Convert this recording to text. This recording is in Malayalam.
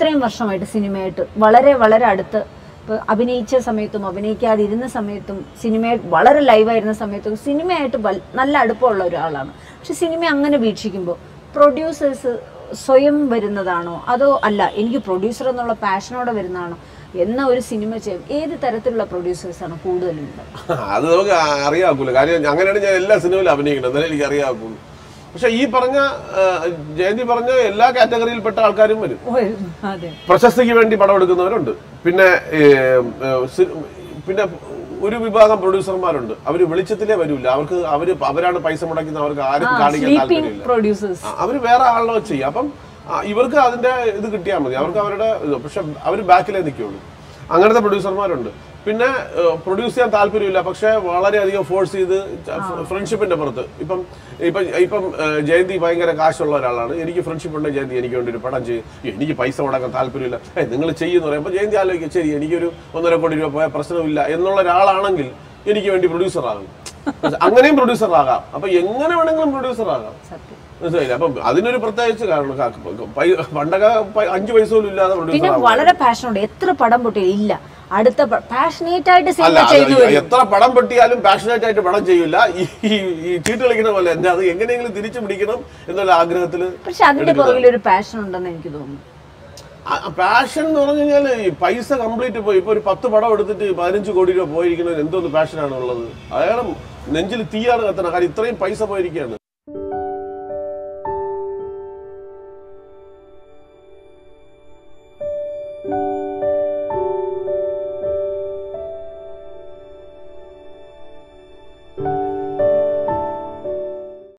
ഇത്രയും വർഷമായിട്ട് സിനിമയായിട്ട് വളരെ വളരെ അടുത്ത് ഇപ്പോൾ അഭിനയിച്ച സമയത്തും അഭിനയിക്കാതിരുന്ന സമയത്തും സിനിമ വളരെ ലൈവായിരുന്ന സമയത്തും സിനിമയായിട്ട് നല്ല അടുപ്പമുള്ള ഒരാളാണ്. പക്ഷെ സിനിമ അങ്ങനെ വീക്ഷിക്കുമ്പോൾ പ്രൊഡ്യൂസേഴ്സ് സ്വയം വരുന്നതാണോ അതോ അല്ല എനിക്ക് പ്രൊഡ്യൂസർ എന്നുള്ള പാഷനോടെ വരുന്നതാണോ എന്ന ഒരു സിനിമ ചെയ്യും? ഏത് തരത്തിലുള്ള പ്രൊഡ്യൂസേഴ്സാണ് കൂടുതലും? അത് നമുക്ക് അറിയാക്കൂല. കാര്യം അങ്ങനെയാണ് ഞാൻ എല്ലാ സിനിമയിലും അഭിനയിക്കുന്നത്, എന്നാലും എനിക്ക് അറിയാക്കുള്ളൂ. പക്ഷെ ഈ പറഞ്ഞ ജയന്തി പറഞ്ഞ എല്ലാ കാറ്റഗറിയിൽപ്പെട്ട ആൾക്കാരും വരും. പ്രശസ്തിക്ക് വേണ്ടി പടം എടുക്കുന്നവരുണ്ട്. പിന്നെ പിന്നെ ഒരു വിഭാഗം പ്രൊഡ്യൂസർമാരുണ്ട്, അവര് വെളിച്ചത്തിലേ വരില്ല. അവരാണ് പൈസ മുടക്കുന്നത്, അവർക്ക് ആരും കാണിക്കാൻ താല്പര്യമില്ല. അവര് വേറെ ആളെ ചെയ്യും. അപ്പം ഇവർക്ക് അതിന്റെ ഇത് കിട്ടിയാൽ മതി, അവർക്ക് അവരുടെ പക്ഷെ അവർ ബാക്കിലേ നിൽക്കുള്ളൂ. അങ്ങനത്തെ പ്രൊഡ്യൂസർമാരുണ്ട്. പിന്നെ പ്രൊഡ്യൂസ് ചെയ്യാൻ താല്പര്യമില്ല, പക്ഷെ വളരെയധികം ഫോഴ്സ് ചെയ്ത് ഫ്രണ്ട്ഷിപ്പിന്റെ പുറത്ത്. ഇപ്പം ജയന്തി ഭയങ്കര കാശുള്ള ഒരാളാണ്, എനിക്ക് ഫ്രണ്ട്ഷിപ്പ് ഉണ്ട്, ജയന്തി എനിക്ക് വേണ്ടി ഒരു പടം ചെയ്യും, എനിക്ക് പൈസ മുടക്കാൻ താല്പര്യമില്ല, നിങ്ങൾ ചെയ്യുമെന്ന് പറയുമ്പോൾ ജയന്തി ആലോചിക്കും, ശരി എനിക്കൊരു 1.5 കോടി രൂപ പോയാൽ പ്രശ്നമില്ല എന്നുള്ള ഒരാളാണെങ്കിൽ എനിക്ക് വേണ്ടി പ്രൊഡ്യൂസർ ആകും. അങ്ങനെയും പ്രൊഡ്യൂസർ ആകാം. അപ്പൊ എങ്ങനെ വേണമെങ്കിലും പ്രൊഡ്യൂസർ ആകാം. മനസ്സിലായില്ല? അപ്പം അതിനൊരു പ്രത്യേകിച്ച് കാരണം പണ്ടൊക്കെ 5 പൈസ പോലും ഇല്ലാതെ പ്രൊഡ്യൂസർ വളരെ പാഷനുണ്ട്. എത്ര പടം പൊട്ടിയില്ല അടുത്ത പാഷനേറ്റ് ആയിട്ട് എത്ര പടം പൊട്ടിയാലും പാഷനേറ്റ് ആയിട്ട് പടം ചെയ്യില്ല. ഈ ചീട്ട് കളിക്കുന്ന പോലെ എന്താ അത് എങ്ങനെയെങ്കിലും തിരിച്ചു പിടിക്കണം എന്നുള്ള ആഗ്രഹത്തില്. പക്ഷെ അതിന്റെ പുറകിൽ ഒരു പാഷൻ ഉണ്ടെന്ന് എനിക്ക് തോന്നുന്നു. പാഷൻ എന്ന് പറഞ്ഞു കഴിഞ്ഞാൽ ഈ പൈസ കംപ്ലീറ്റ് പോയി. ഇപ്പൊ ഒരു 10 പടം എടുത്തിട്ട് 15 കോടി രൂപ പോയിരിക്കുന്നത് എന്തോന്ന് പാഷനാണ് ഉള്ളത്? അയാളും നെഞ്ചിൽ തീയാണ് കത്തണം. കാര്യം ഇത്രയും പൈസ പോയിരിക്കുകയാണ്.